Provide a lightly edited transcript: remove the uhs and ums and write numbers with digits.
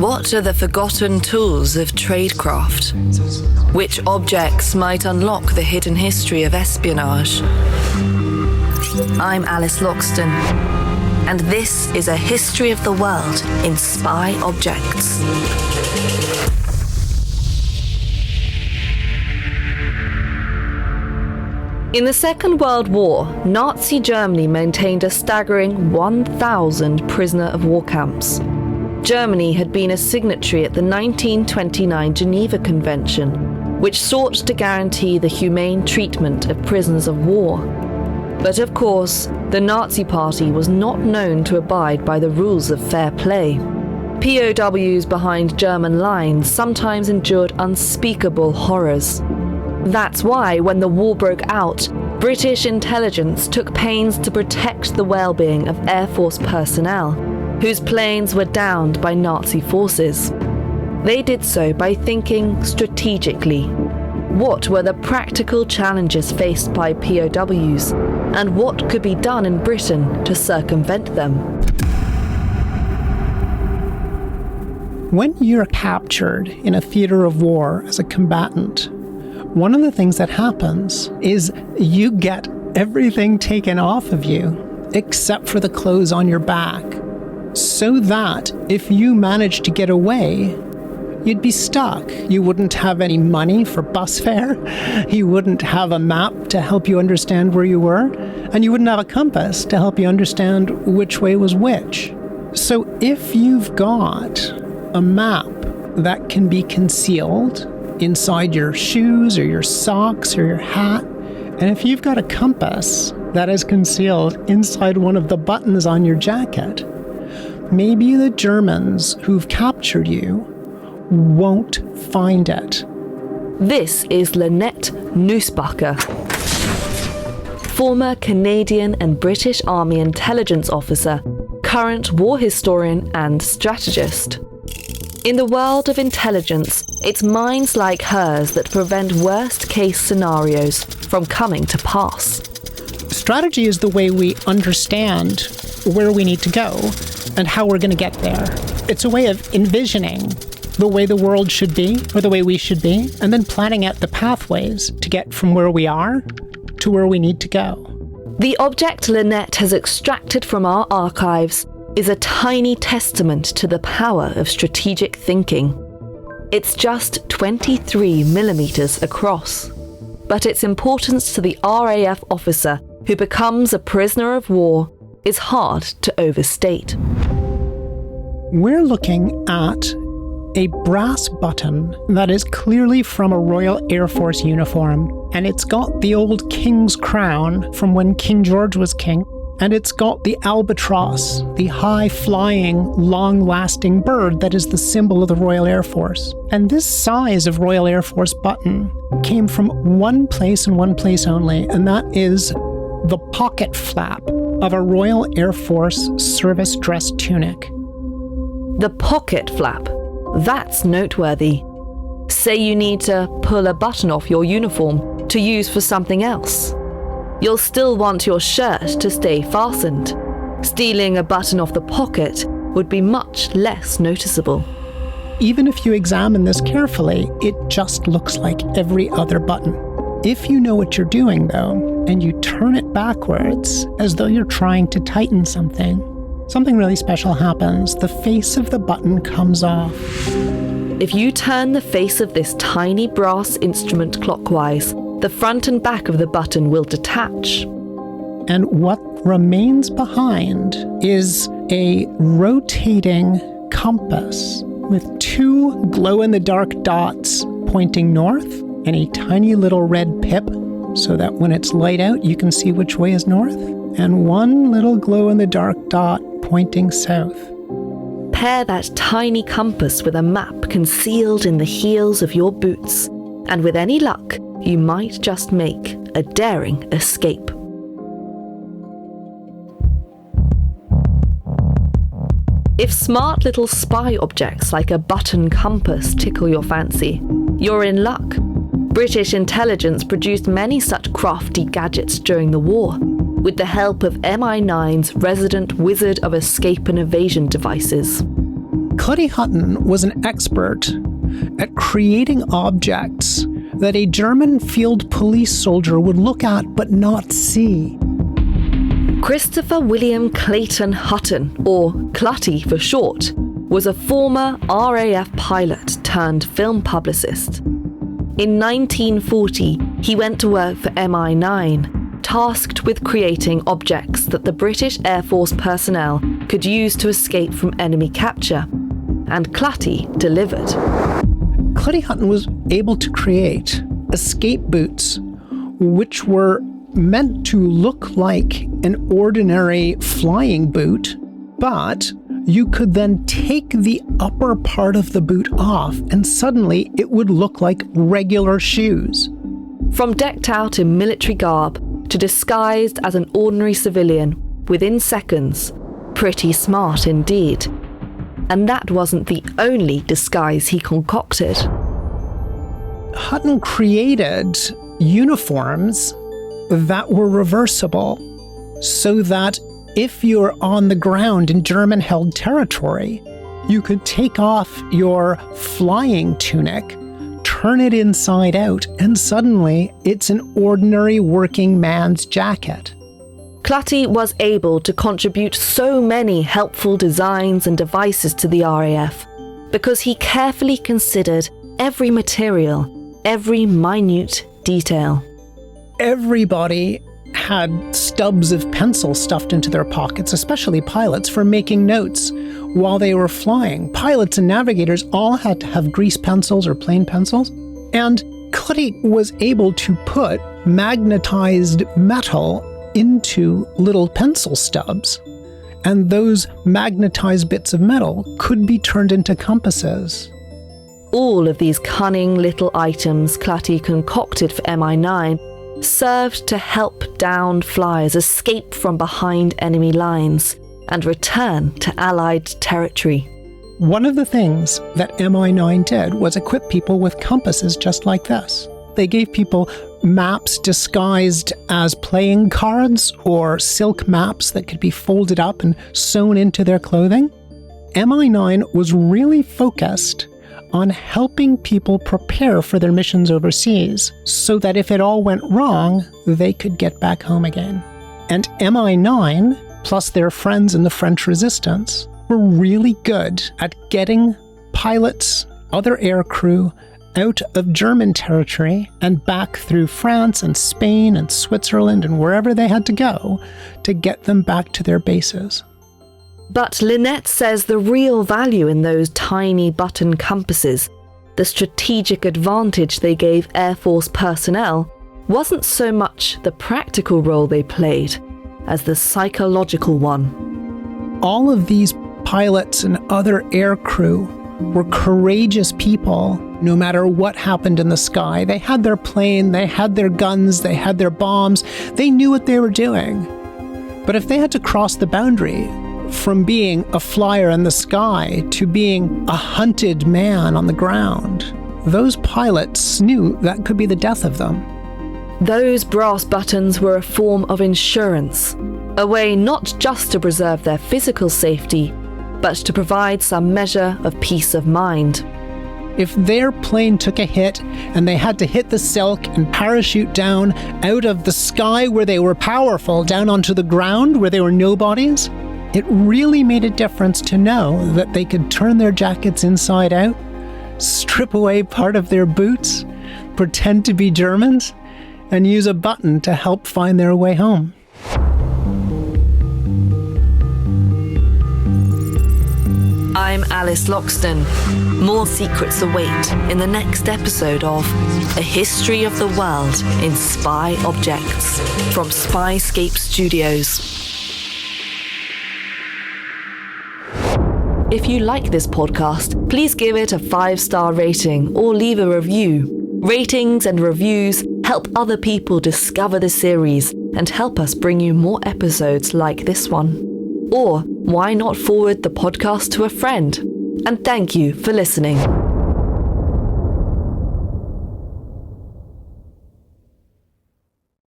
What are the forgotten tools of tradecraft? Which objects might unlock the hidden history of espionage? I'm Alice Loxton, and this is a history of the world in spy objects. In the Second World War, Nazi Germany maintained a staggering 1,000 prisoner-of-war camps. Germany had been a signatory at the 1929 Geneva Convention, which sought to guarantee the humane treatment of prisoners of war. But of course, the Nazi Party was not known to abide by the rules of fair play. POWs behind German lines sometimes endured unspeakable horrors. That's why, when the war broke out, British intelligence took pains to protect the well-being of Air Force personnel, whose planes were downed by Nazi forces. They did so by thinking strategically. What were the practical challenges faced by POWs, and what could be done in Britain to circumvent them? When you're captured in a theater of war as a combatant, one of the things that happens is you get everything taken off of you except for the clothes on your back, so that if you managed to get away, you'd be stuck. You wouldn't have any money for bus fare, you wouldn't have a map to help you understand where you were, and you wouldn't have a compass to help you understand which way was which. So if you've got a map that can be concealed inside your shoes or your socks or your hat, and if you've got a compass that is concealed inside one of the buttons on your jacket, maybe the Germans who've captured you won't find it. This is Lynette Nusbacher, former Canadian and British Army intelligence officer, current war historian and strategist. In the world of intelligence, it's minds like hers that prevent worst-case scenarios from coming to pass. Strategy is the way we understand where we need to go and how we're going to get there. It's a way of envisioning the way the world should be, or the way we should be, and then planning out the pathways to get from where we are to where we need to go. The object Lynette has extracted from our archives is a tiny testament to the power of strategic thinking. It's just 23 millimeters across, but its importance to the RAF officer who becomes a prisoner of war is hard to overstate. We're looking at a brass button that is clearly from a Royal Air Force uniform, and it's got the old king's crown from when King George was king, and it's got the albatross, the high-flying, long-lasting bird that is the symbol of the Royal Air Force. And this size of Royal Air Force button came from one place and one place only, and that is the pocket flap of a Royal Air Force service dress tunic. The pocket flap. That's noteworthy. Say you need to pull a button off your uniform to use for something else. You'll still want your shirt to stay fastened. Stealing a button off the pocket would be much less noticeable. Even if you examine this carefully, it just looks like every other button. If you know what you're doing, though, and you turn it backwards as though you're trying to tighten something really special happens. The face of the button comes off. If you turn the face of this tiny brass instrument clockwise, the front and back of the button will detach. And what remains behind is a rotating compass with two glow-in-the-dark dots pointing north and a tiny little red pip so that when it's light out you can see which way is north, and one little glow-in-the-dark dot pointing south. Pair that tiny compass with a map concealed in the heels of your boots, and with any luck, you might just make a daring escape. If smart little spy objects like a button compass tickle your fancy, you're in luck. British intelligence produced many such crafty gadgets during the war, with the help of MI9's resident wizard of escape and evasion devices. Clutty Hutton was an expert at creating objects that a German field police soldier would look at but not see. Christopher William Clayton Hutton, or Clutty for short, was a former RAF pilot turned film publicist. In 1940, he went to work for MI9, tasked with creating objects that the British Air Force personnel could use to escape from enemy capture, and Clutty delivered. Clutty Hutton was able to create escape boots, which were meant to look like an ordinary flying boot, but you could then take the upper part of the boot off and suddenly it would look like regular shoes. From decked out in military garb to disguised as an ordinary civilian within seconds, pretty smart indeed. And that wasn't the only disguise he concocted. Hutton created uniforms that were reversible so that if you're on the ground in German-held territory, you could take off your flying tunic, turn it inside out, and suddenly it's an ordinary working man's jacket. Clutty was able to contribute so many helpful designs and devices to the RAF because he carefully considered every material, every minute detail. Everybody had stubs of pencil stuffed into their pockets, especially pilots, for making notes while they were flying. Pilots and navigators all had to have grease pencils or plain pencils, and Clutty was able to put magnetized metal into little pencil stubs, and those magnetized bits of metal could be turned into compasses. All of these cunning little items Clutty concocted for MI9 served to help downed flyers escape from behind enemy lines and return to Allied territory. One of the things that MI9 did was equip people with compasses just like this. They gave people maps disguised as playing cards or silk maps that could be folded up and sewn into their clothing. MI9 was really focused on helping people prepare for their missions overseas so that if it all went wrong, they could get back home again. And MI9, plus their friends in the French resistance, were really good at getting pilots, other air crew, out of German territory and back through France and Spain and Switzerland and wherever they had to go to get them back to their bases. But Lynette says the real value in those tiny button compasses, the strategic advantage they gave Air Force personnel, wasn't so much the practical role they played as the psychological one. All of these pilots and other air crew were courageous people no matter what happened in the sky. They had their plane, they had their guns, they had their bombs. They knew what they were doing. But if they had to cross the boundary from being a flyer in the sky to being a hunted man on the ground, those pilots knew that could be the death of them. Those brass buttons were a form of insurance, a way not just to preserve their physical safety, but to provide some measure of peace of mind. If their plane took a hit and they had to hit the silk and parachute down out of the sky where they were powerful down onto the ground where they were nobodies, it really made a difference to know that they could turn their jackets inside out, strip away part of their boots, pretend to be Germans, and use a button to help find their way home. I'm Alice Loxton. More secrets await in the next episode of A History of the World in Spy Objects from Spyscape Studios. If you like this podcast, please give it a 5-star rating or leave a review. Ratings and reviews help other people discover the series and help us bring you more episodes like this one. Or why not forward the podcast to a friend? And thank you for listening.